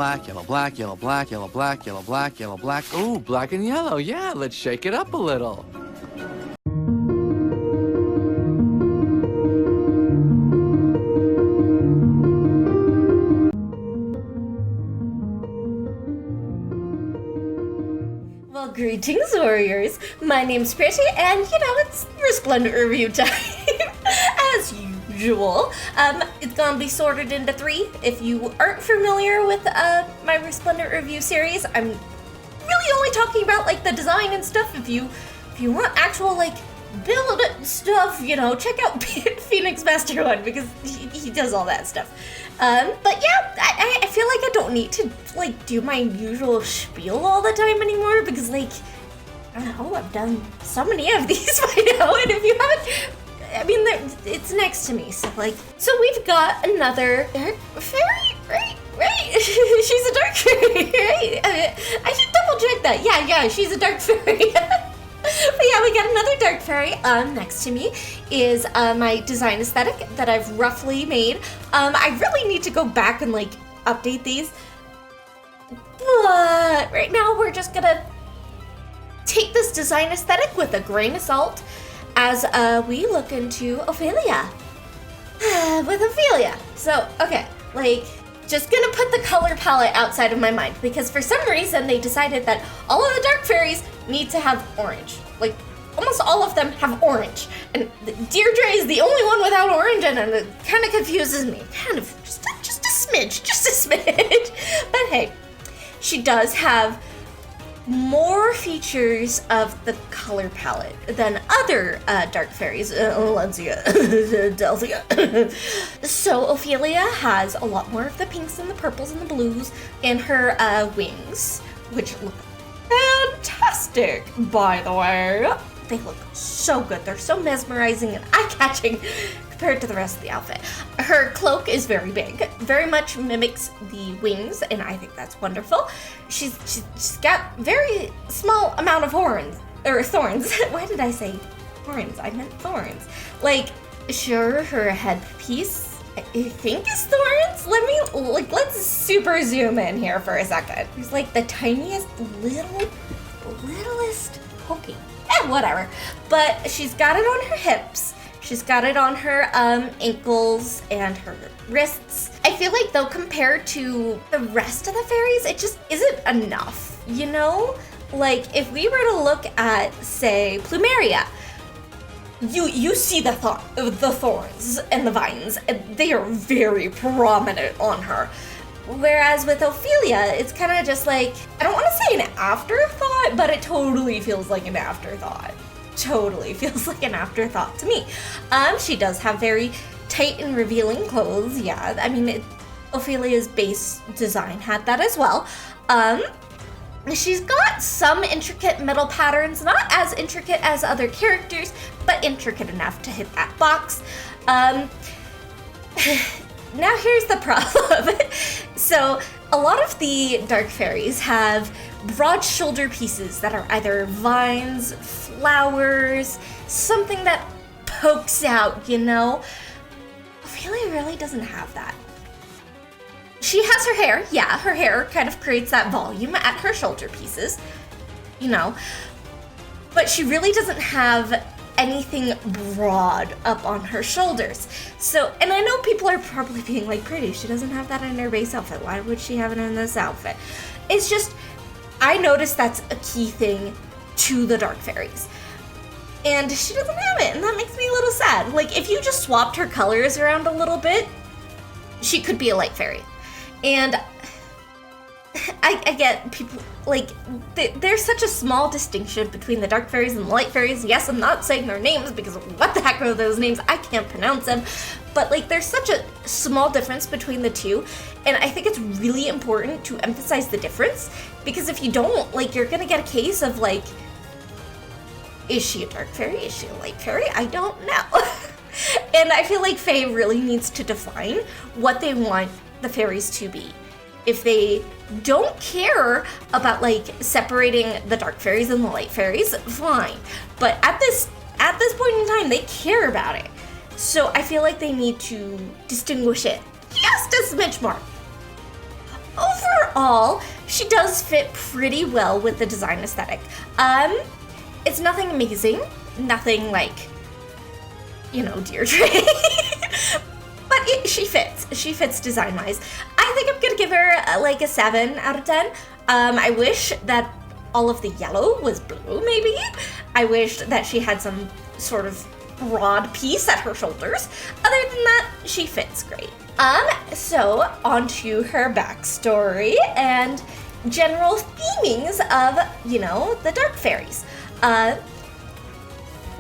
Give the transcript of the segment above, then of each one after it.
black, yellow, black, yellow, black, yellow, black, yellow, black, yellow, black. Ooh, black and yellow. Yeah, let's shake it up a little. Well, greetings, warriors. My name's Pretty, and it's Resplendent review time. As usual. It's gonna be sorted into 3. If you aren't familiar with my Resplendent review series, I'm really only talking about the design and stuff. If you want actual build stuff, check out Phoenix Master 1 because he does all that stuff. But yeah, I feel like I don't need to do my usual spiel all the time anymore because I don't know, I've done so many of these by now, and if you haven't, I mean, it's next to me, so we've got another dark fairy, right? She's a dark fairy, right? I should double check that. Yeah, she's a dark fairy. But yeah, we got another dark fairy. Next to me is my design aesthetic that I've roughly made. I really need to go back and update these, but right now we're just gonna take this design aesthetic with a grain of salt as we look into Ophelia. With Ophelia. So, okay, just gonna put the color palette outside of my mind because for some reason they decided that all of the dark fairies need to have orange. Almost all of them have orange. And Deirdre is the only one without orange, and it kind of confuses me. Kind of, just a smidge. But hey, she does have more features of the color palette than other dark fairies. Lencia, Delcia. So Ophelia has a lot more of the pinks and the purples and the blues in her wings, which look fantastic, by the way. They look so good. They're so mesmerizing and eye-catching compared to the rest of the outfit. Her cloak is very big, very much mimics the wings, and I think that's wonderful. She's got very small amount of thorns. Why did I say horns? I meant thorns. Sure, her headpiece, I think is thorns. Let's super zoom in here for a second. There's the tiniest littlest poking. Whatever. But she's got it on her hips. She's got it on her ankles and her wrists. I feel though, compared to the rest of the fairies, it just isn't enough, if we were to look at, say, Plumeria, you see the thorns and the vines, and they are very prominent on her. Whereas with Ophelia, it's kind of just I don't want to say an afterthought, but it totally feels like an afterthought. Totally feels like an afterthought to me. She does have very tight and revealing clothes, yeah. I mean, Ophelia's base design had that as well. She's got some intricate metal patterns, not as intricate as other characters, but intricate enough to hit that box. Now here's the problem. So a lot of the dark fairies have broad shoulder pieces that are either vines, flowers, something that pokes out, Ophelia really doesn't have that. She has her hair, yeah, her hair kind of creates that volume at her shoulder pieces, but she really doesn't have anything broad up on her shoulders. So, and I know people are probably being Pretty, she doesn't have that in her base outfit. Why would she have it in this outfit? It's just, I noticed that's a key thing to the dark fairies. And she doesn't have it, and that makes me a little sad. If you just swapped her colors around a little bit, she could be a light fairy. And I get people, there's such a small distinction between the dark fairies and the light fairies. Yes, I'm not saying their names because what the heck are those names? I can't pronounce them. But there's such a small difference between the two. And I think it's really important to emphasize the difference because if you don't, you're gonna get a case of is she a dark fairy? Is she a light fairy? I don't know. And I feel Fae really needs to define what they want the fairies to be. If they don't care about separating the dark fairies and the light fairies, fine. But at this point in time, they care about it. So I feel they need to distinguish it just a smidge more. overall, she does fit pretty well with the design aesthetic. It's nothing amazing, nothing like, Deirdre. But she fits. She fits design-wise. I think I'm gonna give her like a 7 out of 10. I wish that all of the yellow was blue, maybe. I wish that she had some sort of broad piece at her shoulders. Other than that, she fits great. So onto her backstory and general themings of, the Dark Fairies.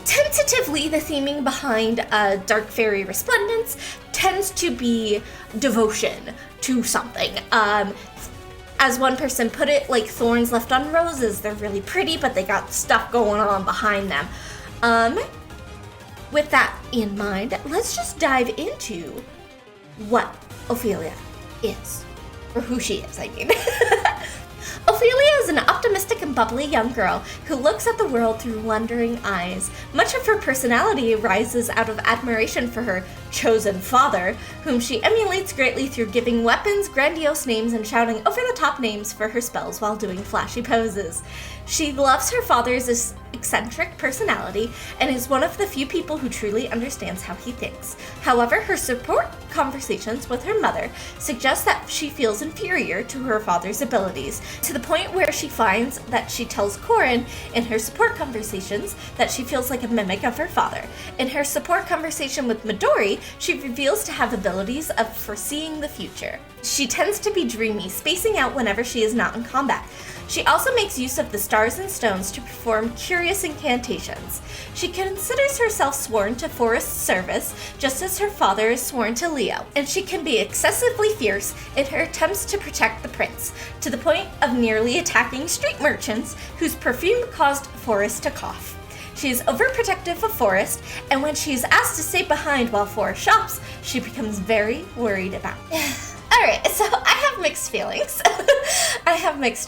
Tentatively, the theming behind Dark Fairy Resplendence tends to be devotion to something. As one person put it, like thorns left on roses, they're really pretty, but they got stuff going on behind them. With that in mind, let's just dive into what Ophelia is. Or who she is, I mean. Ophelia is an optimistic and bubbly young girl who looks at the world through wondering eyes. Much of her personality arises out of admiration for her chosen father, whom she emulates greatly through giving weapons grandiose names and shouting over-the-top names for her spells while doing flashy poses. She loves her father's eccentric personality and is one of the few people who truly understands how he thinks. However, her support conversations with her mother suggest that she feels inferior to her father's abilities, to the point where she finds that she tells Corin in her support conversations that she feels like a mimic of her father. In her support conversation with Midori, she reveals to have abilities of foreseeing the future. She tends to be dreamy, spacing out whenever she is not in combat. She also makes use of the stars and stones to perform curious incantations. She considers herself sworn to Forest service, just as her father is sworn to Leo, and she can be excessively fierce in her attempts to protect the prince, to the point of nearly attacking street merchants whose perfume caused Forest to cough. She is overprotective of Forest, and when she is asked to stay behind while Forest shops, she becomes very worried about it. Alright, so I have mixed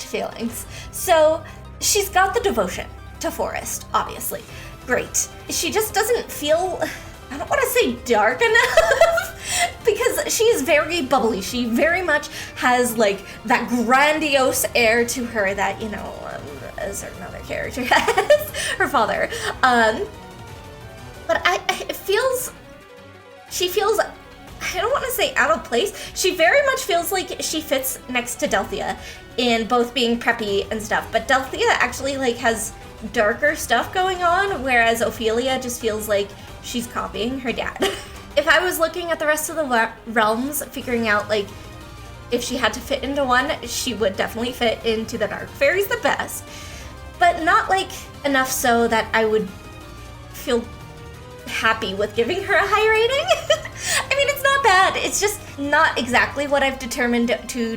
feelings. So, she's got the devotion to Forest, obviously. Great. She just doesn't feel, I don't want to say dark enough, because she is very bubbly. She very much has, like, that grandiose air to her that, a certain other character has, her father. But she feels, I don't want to say out of place. She very much feels like she fits next to Delthea in both being preppy and stuff. But Delthea actually has darker stuff going on, whereas Ophelia just feels like she's copying her dad. If I was looking at the rest of the realms, figuring out if she had to fit into one, she would definitely fit into the Dark Fairies the best. But not enough so that I would feel happy with giving her a high rating. I mean, it's not bad. It's just not exactly what I've determined to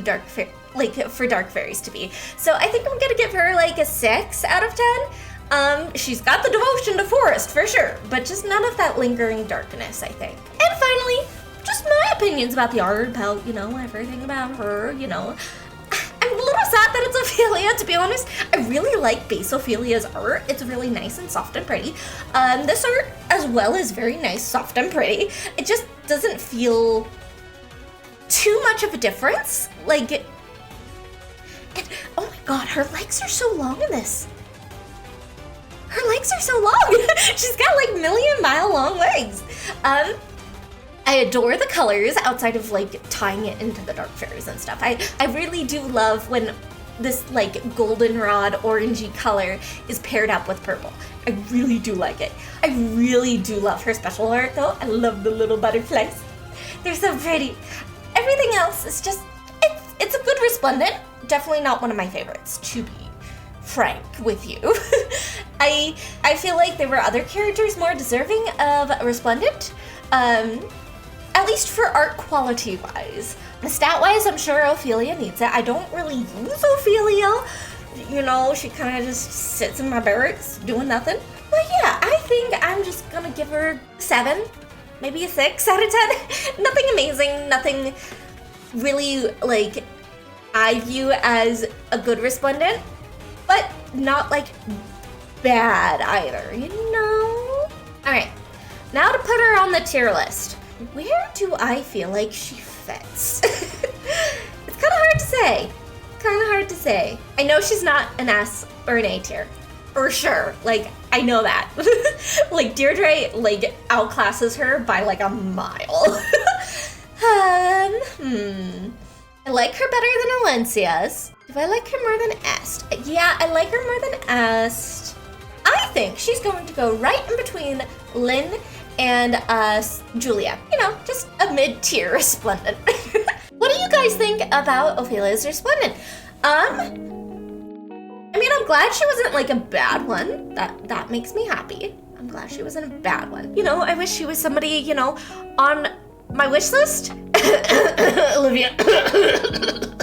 for Dark Fairies to be. So I think I'm gonna give her a 6 out of 10. She's got the devotion to Forest for sure, but just none of that lingering darkness, I think. And finally, just my opinions about the art, about, everything about her, I'm a little sad that it's Ophelia, to be honest. I really like base Ophelia's art. It's really nice and soft and pretty. This art as well is very nice, soft and pretty. It just doesn't feel too much of a difference. And, oh my god, her legs are so long in this. Her legs are so long. She's got million-mile long legs. I adore the colors outside of tying it into the Dark Fairies and stuff. I really do love when this goldenrod orangey color is paired up with purple. I really do like it. I really do love her special art though. I love the little butterflies. They're so pretty. Everything else is just, it's a good Resplendent. Definitely not one of my favorites, to be frank with you. I feel like there were other characters more deserving of a Resplendent. At least for art quality wise. Stat-wise, I'm sure Ophelia needs it. I don't really use Ophelia. She kind of just sits in my barracks doing nothing. But yeah, I think I'm just gonna give her 7, maybe a 6 out of 10. Nothing amazing, nothing really I view as a good Resplendent, but not bad either, Alright, now to put her on the tier list. Where do I feel like she fits? It's kind of hard to say. kind of hard to say. I know she's not an S or an A tier. For sure. Like, I know that. Like, Deirdre, like, outclasses her by, like, a mile. I like her better than Alencia's. Do I like her more than Est? Yeah, I like her more than Est. I think she's going to go right in between Lynn and Julia. You know, just a mid-tier Resplendent. What do you guys think about Ophelia's Resplendent? I mean, I'm glad she wasn't like a bad one. That makes me happy. I'm glad she wasn't a bad one. You know, I wish she was somebody, you know, on my wish list. Olivia.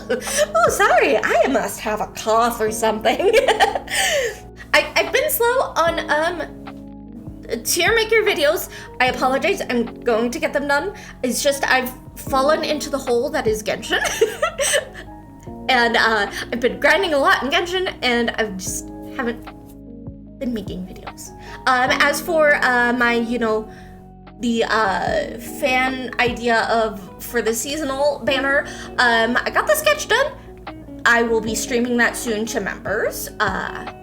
Oh, sorry. I must have a cough or something. I've been slow on tier maker videos. I apologize. I'm going to get them done. It's just I've fallen into the hole that is Genshin. And I've been grinding a lot in Genshin, and I just haven't been making videos. As for my, you know, the fan idea for the seasonal banner, I got the sketch done. I will be streaming that soon to members.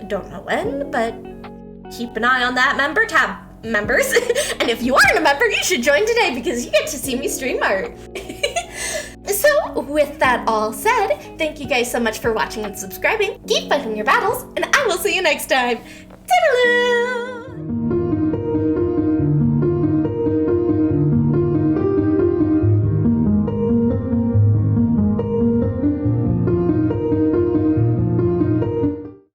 Don't know when, but keep an eye on that member tab, members. And if you aren't a member, you should join today because you get to see me stream art. So, with that all said, thank you guys so much for watching and subscribing. Keep fighting your battles, and I will see you next time. Toodaloo!